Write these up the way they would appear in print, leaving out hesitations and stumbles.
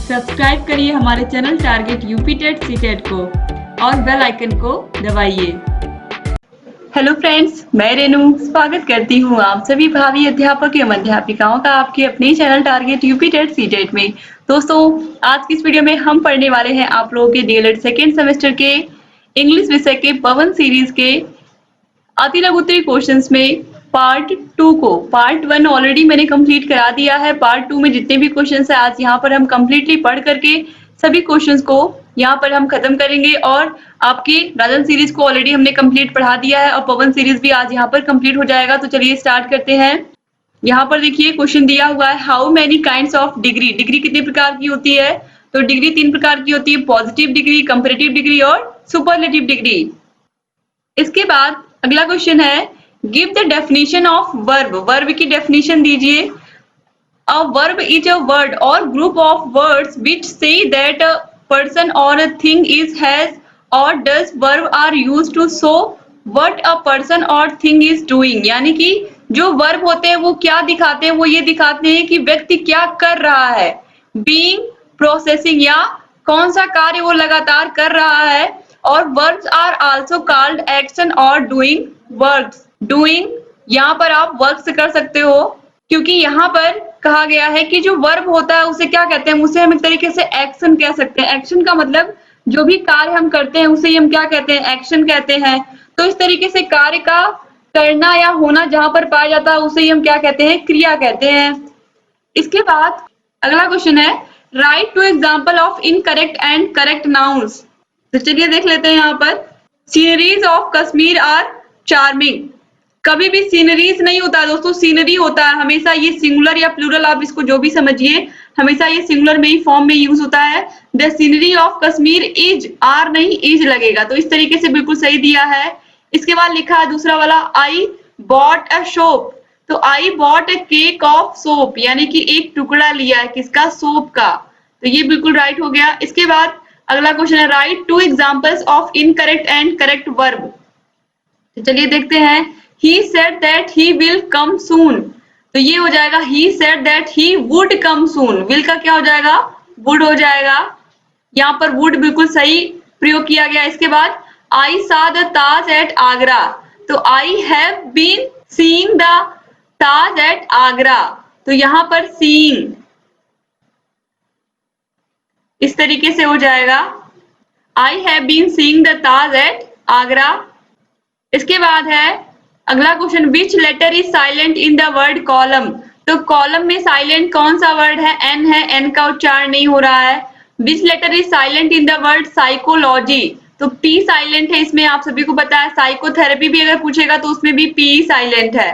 Subscribe करिए हमारे channel target UP TET CTET को और बेल आइकन को दबाइए। हेलो फ्रेंड्स, मैं रेनू स्वागत करती हूँ आप सभी भावी अध्यापक एवं अध्यापिकाओं का आपके अपने channel target UP TET CTET में। दोस्तों, आज की इस वीडियो में हम पढ़ने वाले हैं आप लोगों के डीएलएड सेकेंड सेमेस्टर के इंग्लिश विषय के पवन सीरीज के अति लघुत्तरी क्वेश्चंस में पार्ट 2 को। पार्ट 1 ऑलरेडी मैंने कंप्लीट करा दिया है। पार्ट 2 में जितने भी क्वेश्चंस है आज यहाँ पर हम कंप्लीटली पढ़ करके सभी क्वेश्चंस को यहाँ पर हम खत्म करेंगे। और आपके राजन सीरीज को ऑलरेडी हमने कंप्लीट पढ़ा दिया है और पवन सीरीज भी आज यहाँ पर कंप्लीट हो जाएगा। तो चलिए स्टार्ट करते हैं। यहाँ पर देखिए क्वेश्चन दिया हुआ है, how many kinds of degree. Degree कितने प्रकार की होती है? तो डिग्री 3 प्रकार की होती है, पॉजिटिव डिग्री, कंपैरेटिव डिग्री और सुपरलेटिव डिग्री। इसके बाद अगला क्वेश्चन है, give the definition of verb. Verb की डेफिनेशन दीजिए। A verb is a word or group of words which say that a person or a thing is has or does. Verb are used to show what a person or thing is doing. यानी कि जो verb होते हैं वो क्या दिखाते हैं? वो ये दिखाते हैं कि व्यक्ति क्या कर रहा है, बीइंग, प्रोसेसिंग, या कौन सा कार्य वो लगातार कर रहा है। और verbs are also called action और डूइंग वर्ब्स। डूइंग यहाँ पर आप वर्क्स कर सकते हो, क्योंकि यहाँ पर कहा गया है कि जो वर्ब होता है उसे क्या कहते हैं? उसे हम एक तरीके से एक्शन कह सकते हैं। एक्शन का मतलब जो भी कार्य हम करते हैं उसे हम क्या कहते हैं? एक्शन कहते हैं। तो इस तरीके से कार्य का करना या होना जहां पर पाया जाता है उसे हम क्या कहते हैं? क्रिया कहते हैं। इसके बाद अगला क्वेश्चन है, write to example of incorrect and correct nouns. तो चलिए देख लेते हैं। यहाँ पर sceneries of Kashmir are charming. कभी भी सीनरीज नहीं होता है दोस्तों, सीनरी होता है। हमेशा ये सिंगुलर या प्लूरल, आप इसको जो भी समझिए, हमेशा ये सिंगुलर में ही फॉर्म में यूज होता है। The scenery of Kashmir is, are नहीं इज लगेगा। तो इस तरीके से बिल्कुल सही दिया है। इसके बाद लिखा है दूसरा वाला, आई बॉट अ सोप। तो I bought a cake of soap, यानी कि एक टुकड़ा लिया है किसका? सोप का। तो ये बिल्कुल राइट हो गया। इसके बाद अगला क्वेश्चन है, write two examples of incorrect and correct verb. तो चलिए देखते हैं। He said that he will come soon. तो ये हो जाएगा he said that he would come soon. Will का क्या हो जाएगा? वुड हो जाएगा। यहाँ पर वुड बिल्कुल सही प्रयोग किया गया। इसके बाद आई सा द ताज एट आगरा। तो I have been seeing the Taj at Agra. तो यहाँ पर सीइंग इस तरीके से हो जाएगा, I have been seeing the Taj at Agra. इसके बाद है अगला question, which letter is silent in the word column. तो कॉलम में साइलेंट कौन सा वर्ड है? एन है, एन का उच्चारण नहीं हो रहा है। Which letter is silent in the word psychology. तो पी साइलेंट है इसमें, आप सभी को पता है। साइकोथेरेपी भी अगर पूछेगा तो उसमें भी पी साइलेंट है।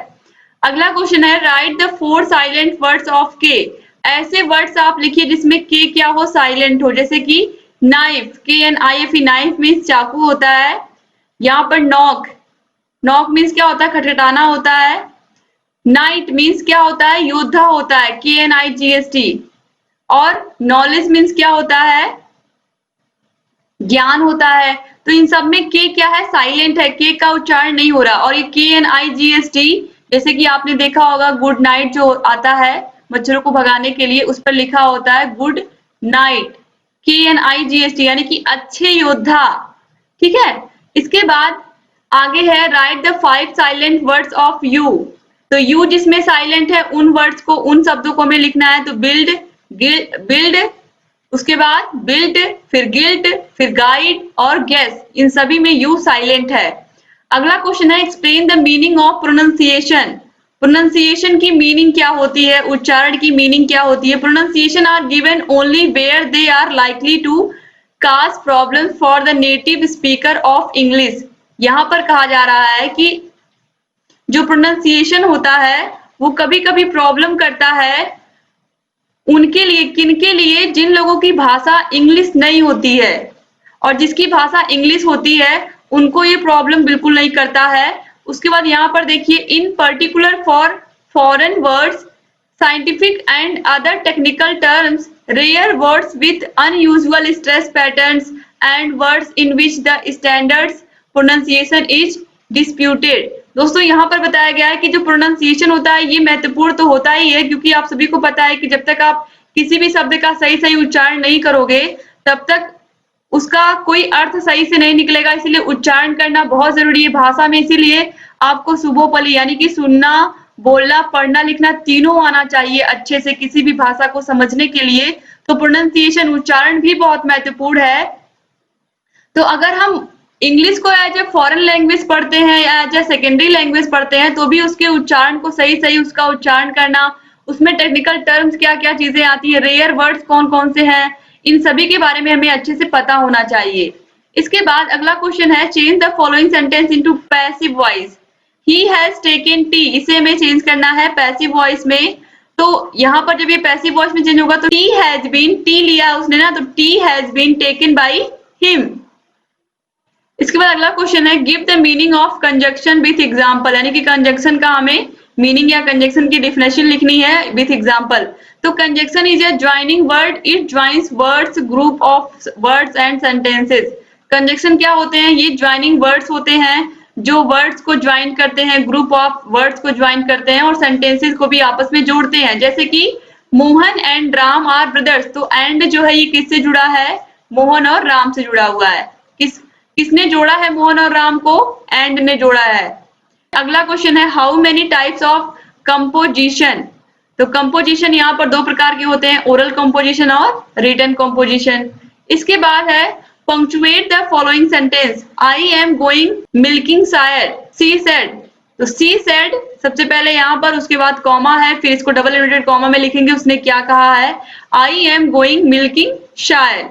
अगला क्वेश्चन है, right the 4 silent words of के। ऐसे वर्ड्स आप लिखिए जिसमें के क्या हो? साइलेंट हो। जैसे कि नाइफ, KNIFE, नाइफ मीन्स चाकू होता है। यहाँ पर नॉक, नॉक मीन्स क्या होता है? खटखटाना होता है। नाइट मीन्स क्या होता है? योद्धा होता है, KNIGHT। और नॉलेज मीन्स क्या होता है? ज्ञान होता है। तो इन सब में के क्या है? साइलेंट है, के का उच्चारण नहीं हो रहा। और ये KNIGHT, जैसे कि आपने देखा होगा गुड नाइट जो आता है मच्छरों को भगाने के लिए, उस पर लिखा होता है गुड नाइट, KNIGHT, यानी कि अच्छे योद्धा। ठीक है। इसके बाद आगे है, right the 5 silent words of you. तो यू जिसमें साइलेंट है उन वर्ड्स को, उन शब्दों को हमें लिखना है। तो बिल्ड, बिल्ड, उसके बाद बिल्ट, फिर गिल्ट, फिर गाइड और गेस, इन सभी में यू साइलेंट है। अगला क्वेश्चन है, explain the meaning of pronunciation. Pronunciation की मीनिंग क्या होती है? उच्चारण की मीनिंग क्या होती है? Pronunciation are given only where they are likely to cause problem for the native speaker of English। यहाँ पर कहा जा रहा है कि जो प्रोनाउंसिएशन होता है वो कभी कभी प्रॉब्लम करता है उनके लिए, किनके लिए? जिन लोगों की भाषा इंग्लिश नहीं होती है। और जिसकी भाषा इंग्लिश होती है उनको ये प्रॉब्लम बिल्कुल नहीं करता है। उसके बाद यहाँ पर देखिए, इन particular for foreign words, scientific and other technical terms, rare words with unusual stress patterns and words in which the standards pronunciation is disputed। दोस्तों यहाँ पर बताया गया है कि जो प्रोनाउंसिएशन होता है ये महत्वपूर्ण तो होता ही है, क्योंकि आप सभी को पता है कि जब तक आप किसी भी शब्द का सही सही उच्चारण नहीं करोगे तब तक उसका कोई अर्थ सही से नहीं निकलेगा। इसीलिए उच्चारण करना बहुत जरूरी है भाषा में। इसीलिए आपको शुभोपली यानी कि सुनना, बोलना, पढ़ना, लिखना तीनों आना चाहिए अच्छे से किसी भी भाषा को समझने के लिए। तो प्रोनाउंसिएशन उच्चारण भी बहुत महत्वपूर्ण है। तो अगर हम इंग्लिश को एज ए फॉरेन लैंग्वेज पढ़ते हैं या एज ए सेकेंडरी लैंग्वेज पढ़ते हैं तो भी उसके उच्चारण को सही सही उसका उच्चारण करना, उसमें टेक्निकल टर्म्स क्या क्या चीजें आती है, रेयर वर्ड्स कौन कौन से हैं, इन सभी के बारे में हमें अच्छे से पता होना चाहिए। इसके बाद अगला क्वेश्चन है change the following sentence into passive voice. He has taken T, इसे हमें चेंज करना है पैसिव वॉइस में। तो यहाँ पर जब ये पैसिव वॉइस में चेंज होगा तो टी हैज बीन, टी लिया उसने ना, तो tea has been taken by him. इसके बाद अगला क्वेश्चन है give the meaning of conjunction with example, यानी कि कंजक्शन का हमें मीनिंग या कंजक्शन की डेफिनेशन लिखनी है विथ एग्जांपल। तो conjunction is a joining word, it joins words, group of words and sentences. Conjunction क्या होते हैं? ये ज्वाइनिंग वर्ड्स होते हैं जो वर्ड्स को ज्वाइन करते हैं, ग्रुप ऑफ वर्ड्स को ज्वाइन करते हैं और सेंटेंसेस को भी आपस में जोड़ते हैं। जैसे कि Mohan and Ram are brothers, तो एंड जो है ये किससे जुड़ा है? मोहन और राम से जुड़ा हुआ है। किसने जोड़ा है मोहन और राम को? एंड ने जोड़ा है। अगला क्वेश्चन है how many types of composition. तो कंपोजिशन यहाँ पर दो प्रकार के होते हैं, ओरल कंपोजिशन और रिटन कंपोजिशन। इसके बाद है punctuate the following sentence, I am going milking शायर, सी सेड। तो सी सेड सबसे पहले यहाँ पर, उसके बाद कॉमा है, फिर इसको डबल इनवर्टेड कॉमा में लिखेंगे उसने क्या कहा है, आई एम गोइंग मिल्किंग शायर।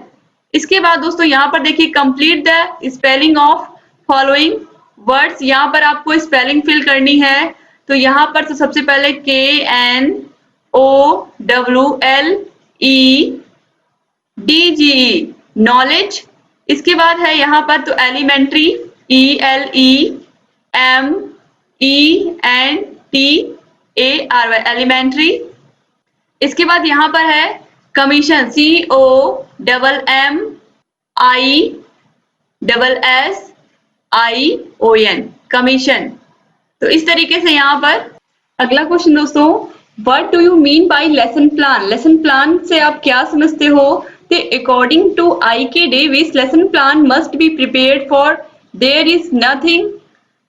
इसके बाद दोस्तों यहाँ पर देखिए complete the spelling of following words, यहाँ पर आपको स्पेलिंग फिल करनी है। तो यहाँ पर तो सबसे पहले KNOWLEDGE नॉलेज। इसके बाद है यहाँ पर तो एलिमेंट्री ELEMENTARY एलिमेंट्री। इसके बाद यहाँ पर है कमीशन COMMISSION कमीशन। तो इस तरीके से यहाँ पर अगला क्वेश्चन दोस्तों, what do you mean by lesson plan. Lesson plan से आप क्या समझते हो? तो according to IK Davis lesson plan must be prepared for there is nothing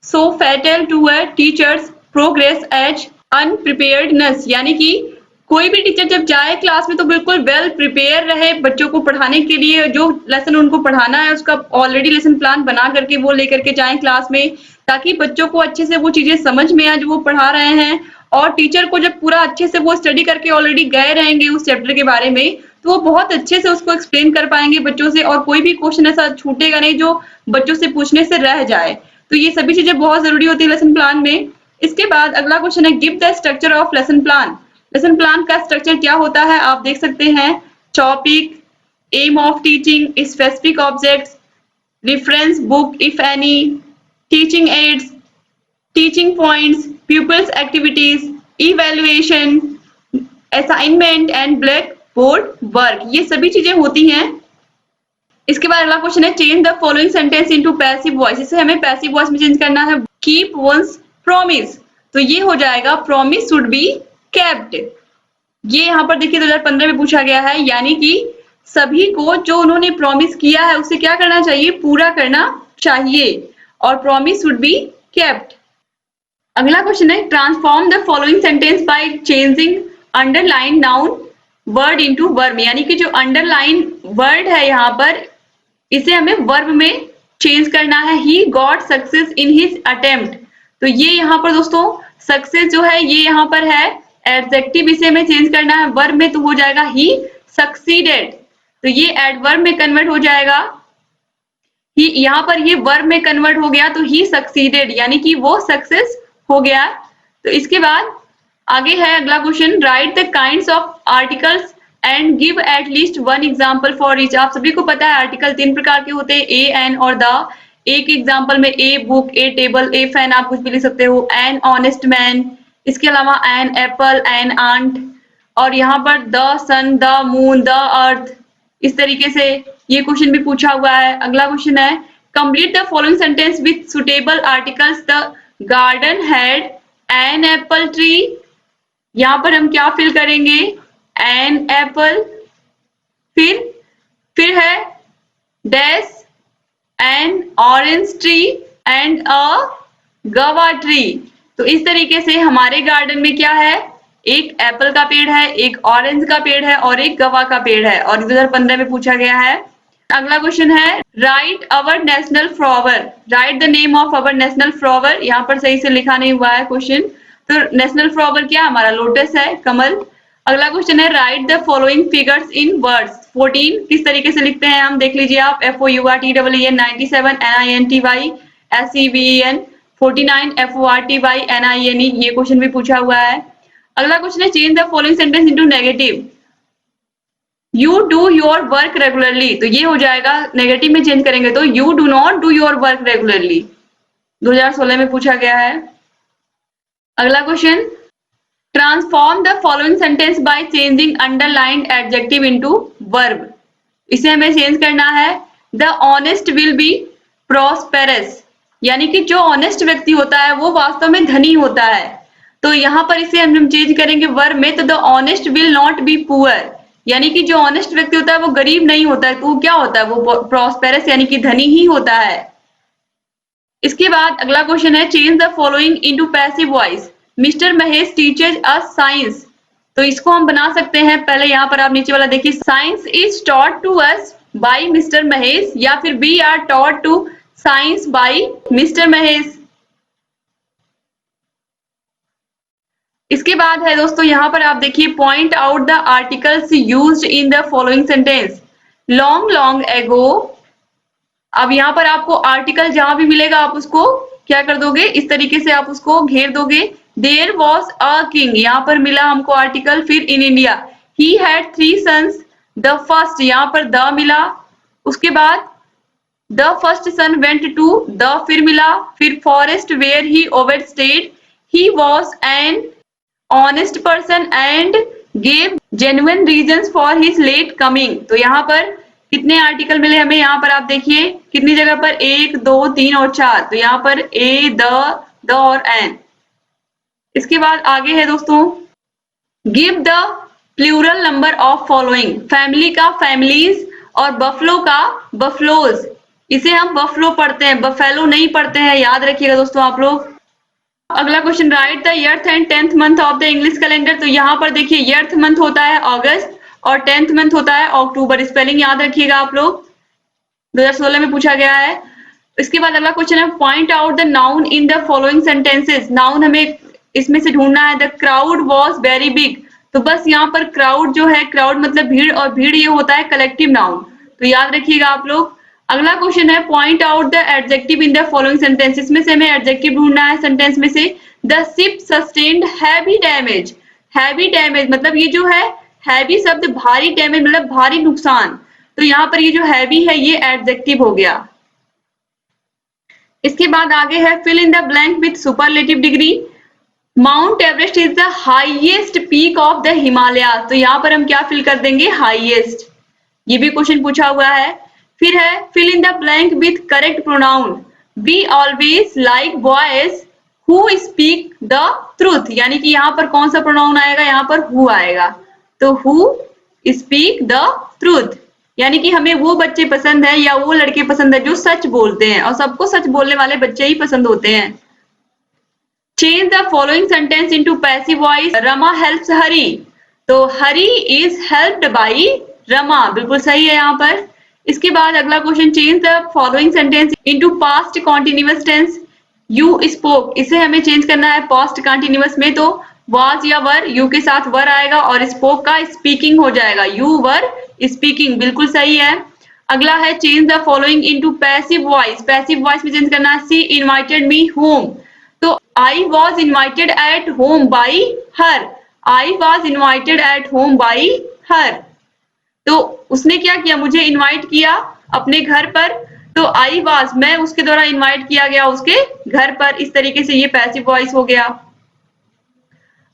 so fatal to a teacher's progress as unpreparedness. यानी कि कोई भी टीचर जब जाए क्लास में तो बिल्कुल वेल प्रिपेयर रहे बच्चों को पढ़ाने के लिए, जो लेसन उनको पढ़ाना है उसका ऑलरेडी लेसन प्लान बना करके वो लेकर के जाएं क्लास में, ताकि बच्चों को अच्छे से वो चीजें समझ में आए जो वो पढ़ा रहे हैं। और टीचर को जब पूरा अच्छे से वो स्टडी करके ऑलरेडी गए रहेंगे उस चैप्टर के बारे में, तो वो बहुत अच्छे से उसको एक्सप्लेन कर पाएंगे बच्चों से, और कोई भी क्वेश्चन ऐसा छूटेगा नहीं जो बच्चों से पूछने से रह जाए। तो ये सभी चीजें बहुत जरूरी होती है लेसन प्लान में। इसके बाद अगला क्वेश्चन है give the structure of lesson plan. Lesson plan का स्ट्रक्चर क्या होता है आप देख सकते हैं, topic, aim of teaching, specific objects, reference book if any, teaching aids, teaching points, pupils activities, evaluation, assignment and black board work, ये सभी चीजें होती हैं। इसके बाद अगला क्वेश्चन है change the following sentence into passive voice. इसे हमें पैसिव वॉइस में चेंज करना है। कीप वंस प्रॉमिस, तो ये हो जाएगा प्रॉमिस शुड बी केप्ट। ये यहाँ पर देखिए 2015 में पूछा गया है, यानी कि सभी को जो उन्होंने प्रॉमिस किया है उसे क्या करना चाहिए? पूरा करना चाहिए, और प्रॉमिस शुड बी केप्ट। अगला क्वेश्चन है transform the following sentence by changing underline noun word into verb, यानी कि जो अंडरलाइन वर्ड है यहाँ पर इसे हमें वर्ब में चेंज करना है। He got success in his attempt, तो ये यहाँ पर दोस्तों सक्सेस जो है ये यहाँ पर है एडजेक्टिव, इसे हमें चेंज करना है वर्ब में, तो हो जाएगा ही सक्सीडेड। तो ये एडवर्ब में कन्वर्ट हो जाएगा, ही यहाँ पर ये वर्ब में कन्वर्ट हो गया तो ही सक्सीडेड, यानी कि वो सक्सेस हो गया। तो इसके बाद आगे है अगला question write the kinds of articles and give at least one example for each. आप सभी को पता है आर्टिकल 3 प्रकार के होते हैं, ए, एन और द। एक एग्जांपल में a book, A table, A fan, आप कुछ भी लिख सकते हो, एन ऑनेस्ट मैन, इसके अलावा एन एप्पल, एन आंट, और यहाँ पर the sun, the moon, the earth. इस तरीके से ये क्वेश्चन भी पूछा हुआ है। अगला क्वेश्चन है complete the following sentence with suitable articles. The garden had an apple tree, यहाँ पर हम क्या फिल करेंगे? एन एप्पल, फिर है dash N orange tree and अ गवा ट्री। तो इस तरीके से हमारे गार्डन में क्या है, एक एप्पल का पेड़ है, एक ऑरेंज का पेड़ है और एक गवा का पेड़ है, और 2015 में पूछा गया है। अगला क्वेश्चन है right our national flower, right the name of our national flower. यहाँ पर सही से लिखा नहीं हुआ है क्वेश्चन, तो नेशनल फ्लावर क्या हमारा लोटस है, कमल। अगला क्वेश्चन है right the following figures in words. 14 किस तरीके से लिखते हैं हम देख लीजिए आप, FOURTEEN 97 NINTY SEVEN 49 FORTYNINE, ये क्वेश्चन भी पूछा हुआ है। अगला क्वेश्चन है change the following sentence into negative. You do your work regularly, तो ये हो जाएगा नेगेटिव में चेंज करेंगे तो you do not do your work regularly, 2016 में पूछा गया है। अगला question transform the following sentence by changing underlined adjective into verb. इसे हमें चेंज करना है, the honest will be prosperous, यानी कि जो ऑनेस्ट व्यक्ति होता है वो वास्तव में धनी होता है। तो यहाँ पर इसे हम चेंज करेंगे वर्ब में, तो the honest will not be poor, यानी कि जो ऑनेस्ट व्यक्ति होता है वो गरीब नहीं होता है, तो वो क्या होता है, वो प्रॉस्पेरस यानी कि धनी ही होता है। इसके बाद अगला क्वेश्चन है change the following into passive voice. Mister Mahesh teachers us science, तो इसको हम बना सकते हैं, पहले यहाँ पर आप नीचे वाला देखिए, science is taught to us by mister Mahesh, या फिर we are taught to science by mister Mahesh. इसके बाद है दोस्तों यहाँ पर आप देखिए point out the articles used in the following sentence. Long long ago, अब यहाँ पर आपको आर्टिकल जहां भी मिलेगा आप उसको क्या कर दोगे, इस तरीके से आप उसको घेर दोगे। देयर वॉज अ किंग, यहाँ पर मिला हमको आर्टिकल, फिर in India he had 3 sons, the first यहाँ पर द मिला, उसके बाद the first son went to the फिर मिला, फिर forest where he over stayed, he was an honest person and gave genuine reasons for his late coming. तो यहाँ पर कितने आर्टिकल मिले हमें, यहाँ पर आप देखिए कितनी जगह पर, 1 2 3 और 4, तो यहाँ पर ए द और एन। इसके बाद आगे है दोस्तों give the plural number of following. Family का फैमिलीज और बफलो का बफलोज, इसे हम बफलो पढ़ते हैं, बफेलो नहीं पढ़ते हैं, याद रखिएगा दोस्तों आप लोग। अगला question write the earth and 10th month of the English calendar. तो यहाँ पर देखिए ईयर्थ मंथ होता है अगस्त और 10th मंथ होता है अक्टूबर, स्पेलिंग याद रखिएगा आप लोग, 2016 में पूछा गया है। इसके बाद अगला क्वेश्चन है point out the noun in the following sentences. Noun हमें इसमें से ढूंढना है। The crowd was very big, तो बस यहाँ पर क्राउड जो है, क्राउड मतलब भीड़, और भीड़ ये होता है कलेक्टिव नाउन, तो याद रखिएगा आप लोग। अगला क्वेश्चन है point out the adjective in the following sentence. इसमें से हमें एडजेक्टिव ढूंढना है सेंटेंस में से। The ship sustained heavy damage, heavy damage मतलब ये जो है हैवी शब्द भारी, डैमेज मतलब भारी नुकसान, तो यहाँ पर ये जो हैवी है ये एडजेक्टिव हो गया। इसके बाद आगे है fill in the blank with superlative degree. Mount Everest is the highest peak of the Himalaya, तो यहाँ पर हम क्या फिल कर देंगे, हाईएस्ट, ये भी क्वेश्चन पूछा हुआ है। फिर है fill in the blank with correct pronoun. We always like boys who speak the truth, यानी कि यहाँ पर कौन सा प्रोनाउन आएगा, यहाँ पर हु आएगा, तो हु स्पीक द ट्रूथ, यानी कि हमें वो बच्चे पसंद है या वो लड़के पसंद है जो सच बोलते हैं, और सबको सच बोलने वाले बच्चे ही पसंद होते हैं। Change the following sentence into passive voice. Rama helps Hari, तो Hari is helped by Rama, बिल्कुल सही है यहाँ पर। इसके बाद अगला question change the following sentence into past continuous tense. You spoke, इसे हमें चेंज करना है पास्ट कॉन्टिन्यूअस में, तो वाज या वर, यू के साथ वर आएगा और स्पोक का स्पीकिंग हो जाएगा, यू वर स्पीकिंग, बिल्कुल सही है। अगला है change the following into passive voice. Passive voice में चेंज करना है शी इनवाइटेड मी होम, तो I was invited at home by her, I was invited at home by her, तो उसने क्या किया, मुझे इनवाइट किया अपने घर पर, तो आई वॉज मैं उसके द्वारा इनवाइट किया गया उसके घर पर, इस तरीके से ये पैसिव वॉइस हो गया।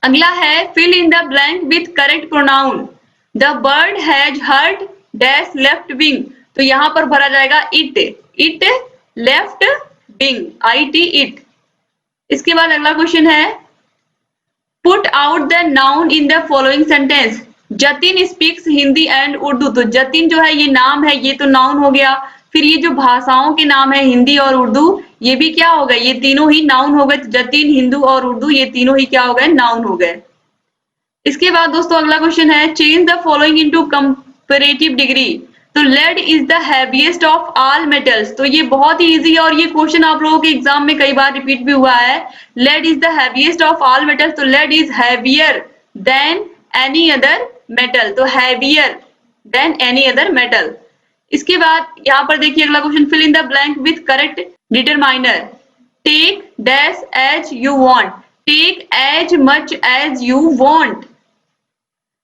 अगला है fill in the blank with correct pronoun. The bird has hurt dash left wing, तो यहाँ पर भरा जाएगा it, it left wing, IT it. इसके बाद अगला क्वेश्चन है put out the noun in the following sentence. Jatin speaks Hindi and Urdu. तो जतिन जो है ये नाम है, ये तो नाउन हो गया। फिर ये जो भाषाओं के नाम है हिंदी और उर्दू, ये भी क्या हो गए, ये तीनों ही नाउन हो गए। तो जतिन, हिंदू और उर्दू ये तीनों ही क्या हो गए, नाउन हो गए। इसके बाद दोस्तों अगला क्वेश्चन है change the following into comparative degree. तो lead is the heaviest of all metals. तो ये बहुत ही इजी है और ये क्वेश्चन आप लोगों के एग्जाम में कई बार रिपीट भी हुआ है। Lead is the heaviest of all metals. तो lead is heavier than any other metal. तो heavier than any other metal. इसके बाद यहाँ पर देखिए अगला question, fill in the blank with correct determiner. Take dash as you want. Take as much as you want.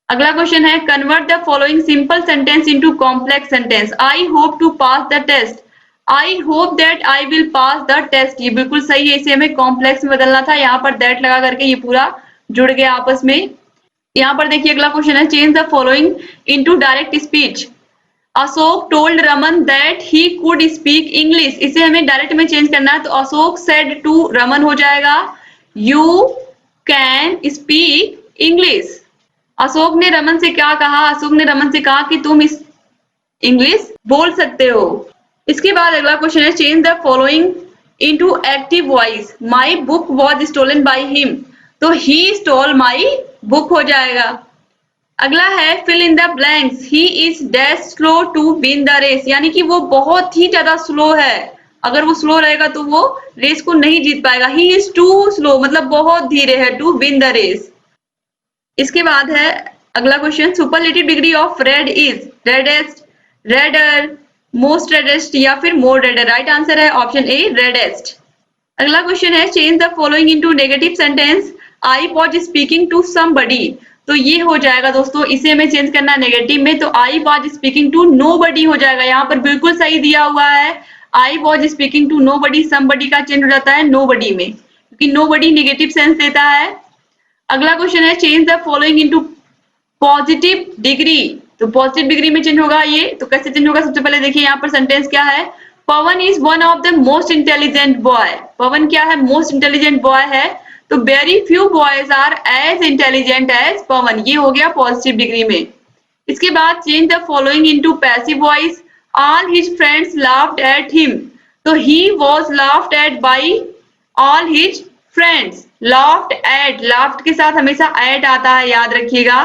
अगला question है convert the following simple sentence into complex sentence. I hope to pass the test. I hope that I will pass the test. ये बिल्कुल सही है, इसे हमें complex में बदलना था। यहाँ पर दैट लगा करके ये पूरा जुड़ गया आपस में। यहाँ पर देखिए अगला क्वेश्चन है change the following into direct speech. Ashok told Raman that he could speak English. इसे हमें डायरेक्ट में चेंज करना है। तो अशोक सेड टू रमन हो जाएगा you can speak English. Ashok ने रमन से क्या कहा, अशोक ने रमन से कहा कि तुम इस इंग्लिश बोल सकते हो। इसके बाद अगला क्वेश्चन है change the following into active voice. My book was stolen by him. तो ही स्टोल माई बुक हो जाएगा। अगला है fill in the blanks. He is dash slow to win the race. यानी कि वो बहुत ही ज्यादा स्लो है, अगर वो स्लो रहेगा तो वो रेस को नहीं जीत पाएगा। ही इज टू स्लो मतलब बहुत धीरे है, टू विन द रेस। इसके बाद है अगला question superlative degree of red is reddest, redder, most reddest या फिर मोर रेडर। राइट आंसर है ऑप्शन ए रेडेस्ट। अगला क्वेश्चन है change the following into negative sentence. I was speaking to somebody. तो ये हो जाएगा दोस्तों, इसे हमें चेंज करना है नेगेटिव में। तो I was speaking to nobody हो जाएगा। यहाँ पर बिल्कुल सही दिया हुआ है, I was speaking to nobody. Somebody का चेंज हो जाता है नोबडी में, क्योंकि नोबडी नेगेटिव सेंस देता है। अगला क्वेश्चन है change the following into positive degree. तो पॉजिटिव डिग्री में चेंज होगा ये। तो कैसे चेंज होगा, सबसे पहले देखिए यहाँ पर सेंटेंस क्या है। Pavan is one of the most intelligent boy. Pavan क्या है, मोस्ट इंटेलिजेंट बॉय है। तो very few boys are as intelligent as Pavan. ये हो गया पॉजिटिव डिग्री में। इसके बाद change the following into passive voice. All his friends laughed at him. तो he was laughed at by all his friends. Laughed at, laughed के साथ हमेशा एट आता है, याद रखिएगा।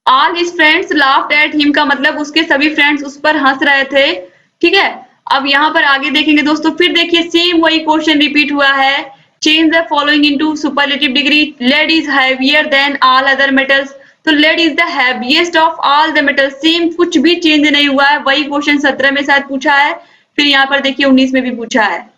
All his friends laughed at him का मतलब उसके सभी फ्रेंड्स उस पर हंस रहे थे। ठीक है, अब यहाँ पर आगे देखेंगे दोस्तों। फिर देखिए सेम वही क्वेश्चन रिपीट हुआ है। Change the following into superlative degree. Lead is heavier than all other metals. तो lead is the heaviest of all the metals. Same, कुछ भी चेंज नहीं हुआ है, वही क्वेश्चन 17 में शायद पूछा है, फिर यहाँ पर देखिए 19 में भी पूछा है।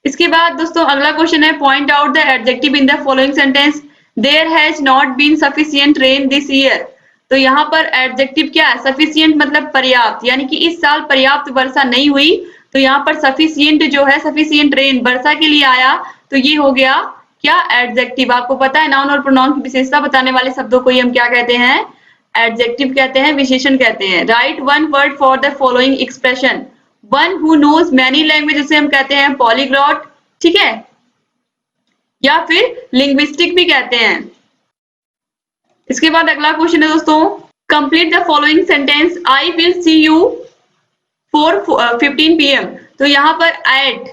इसके बाद दोस्तों अगला क्वेश्चन है point out the adjective in the following sentence. There has not been sufficient rain this year. तो यहाँ पर एडजेक्टिव क्या है, सफिशिएंट मतलब पर्याप्त, यानी कि इस साल पर्याप्त वर्षा नहीं हुई। तो यहाँ पर सफिशिएंट जो है, सफिशिएंट रेन वर्षा के लिए आया, तो ये हो गया क्या, एडजेक्टिव। आपको पता है नाउन और प्रोनाउन की विशेषता बताने वाले शब्दों को ही हम क्या कहते हैं, एडजेक्टिव कहते हैं, विशेषण कहते हैं। Write one word for the following expression. One who knows many language, उसे हम कहते हैं पॉलीग्लॉट। ठीक है, या फिर लिंग्विस्टिक भी कहते हैं। इसके बाद अगला क्वेश्चन है दोस्तों, complete the following sentence. I will see you 4:15 PM। तो यहाँ पर एट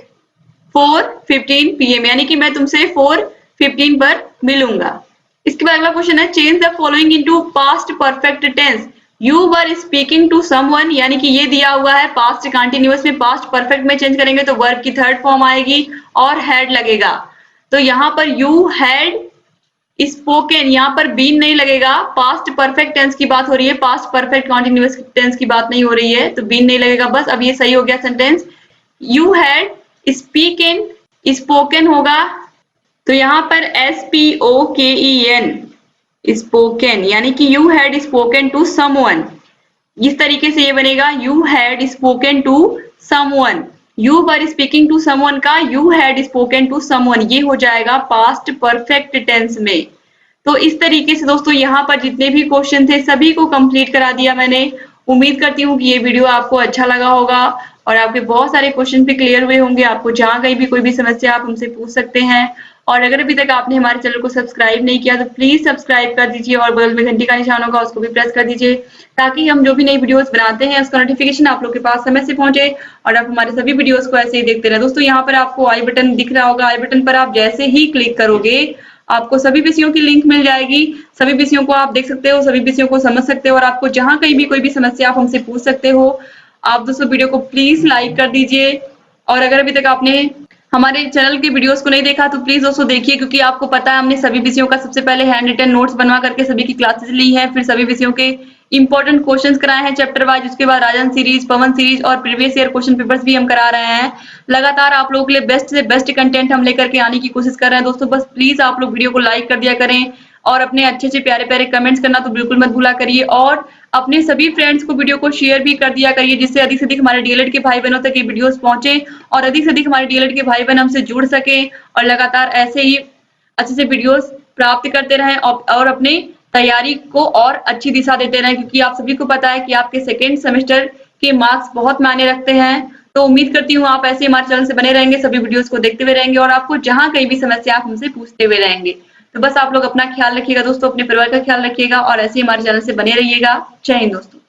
4:15 PM, यानी कि मैं तुमसे 4:15 पर मिलूंगा। इसके बाद अगला क्वेश्चन है change the following into past perfect tense. You were speaking to someone, यानी कि ये दिया हुआ है पास्ट कंटिन्यूअस में, पास्ट परफेक्ट में चेंज करेंगे तो वर्ब की थर्ड फॉर्म आएगी और हैड लगेगा। तो यहाँ पर यू हैड स्पोकन, यहाँ पर बीन नहीं लगेगा, पास्ट परफेक्ट टेंस की बात हो रही है, पास्ट परफेक्ट कॉन्टिन्यूअस टेंस की बात नहीं हो रही है, तो बीन नहीं लगेगा बस। अब ये सही हो गया sentence. You had speaken, spoken होगा, तो यहाँ पर SPOKEN स्पोकन, यानी कि you had spoken to someone. इस तरीके से ये बनेगा, you had spoken to someone. You were speaking to someone का you had spoken to someone, ये हो जाएगा पास्ट परफेक्ट टेंस में। तो इस तरीके से दोस्तों यहाँ पर जितने भी क्वेश्चन थे सभी को कंप्लीट करा दिया मैंने। उम्मीद करती हूँ कि ये वीडियो आपको अच्छा लगा होगा और आपके बहुत सारे क्वेश्चन भी क्लियर हुए होंगे। आपको जहाँ कहीं भी कोई भी समस्या आप हमसे पूछ सकते हैं। और अगर अभी तक आपने हमारे चैनल को सब्सक्राइब नहीं किया तो प्लीज सब्सक्राइब कर दीजिए और बगल में घंटी का निशान होगा उसको भी प्रेस कर दीजिए, ताकि हम जो भी नई वीडियोस बनाते हैं उसका नोटिफिकेशन आप लोग के पास समय से पहुंचे और आप हमारे सभी वीडियोस को ऐसे ही देखते रहे। दोस्तों यहाँ पर आपको आई बटन दिख रहा होगा, आई बटन पर आप जैसे ही क्लिक करोगे आपको सभी विषयों की लिंक मिल जाएगी। सभी विषयों को आप देख सकते हो, सभी विषयों को समझ सकते हो और आपको जहाँ कहीं भी कोई भी समस्या आप हमसे पूछ सकते हो। आप दोस्तों वीडियो को प्लीज लाइक कर दीजिए और अगर अभी तक आपने हमारे चैनल के वीडियोस को नहीं देखा तो प्लीज दोस्तों देखिए, क्योंकि आपको पता है हमने सभी विषयों का सबसे पहले हैंड रिटन नोट्स बनवा करके सभी की क्लासेस ली है, फिर सभी विषयों के इंपॉर्टेंट क्वेश्चंस कराए हैं चैप्टर वाइज, उसके बाद राजन सीरीज, पवन सीरीज और प्रीवियस ईयर क्वेश्चन पेपर्स भी हम करा रहे हैं। लगातार आप लोगों के लिए बेस्ट से बेस्ट कंटेंट हम लेकर के आने की कोशिश कर रहे हैं। दोस्तों बस प्लीज आप लोग वीडियो को लाइक कर दिया करें और अपने अच्छे अच्छे प्यारे प्यारे कमेंट्स करना तो बिल्कुल मत भूला करिए और अपने सभी फ्रेंड्स को वीडियो को शेयर भी कर दिया करिए, जिससे अधिक से अधिक हमारे डीएलएड के भाई बहनों तक ये वीडियोस पहुंचे और अधिक से अधिक हमारे डीएलएड के भाई बहन हमसे जुड़ सके और लगातार ऐसे ही अच्छे से वीडियोस प्राप्त करते रहें और अपने तैयारी को और अच्छी दिशा देते रहें, क्योंकि आप सभी को पता है कि आपके सेकेंड सेमेस्टर के मार्क्स बहुत मायने रखते हैं। तो उम्मीद करती हूँ आप ऐसे हमारे चैनल से बने रहेंगे, सभी वीडियोस को देखते हुए रहेंगे और आपको जहाँ कहीं भी समस्या आप हमसे पूछते हुए रहेंगे। तो बस आप लोग अपना ख्याल रखिएगा दोस्तों, अपने परिवार का ख्याल रखिएगा और ऐसे ही हमारे चैनल से बने रहिएगा। जय हिंद दोस्तों।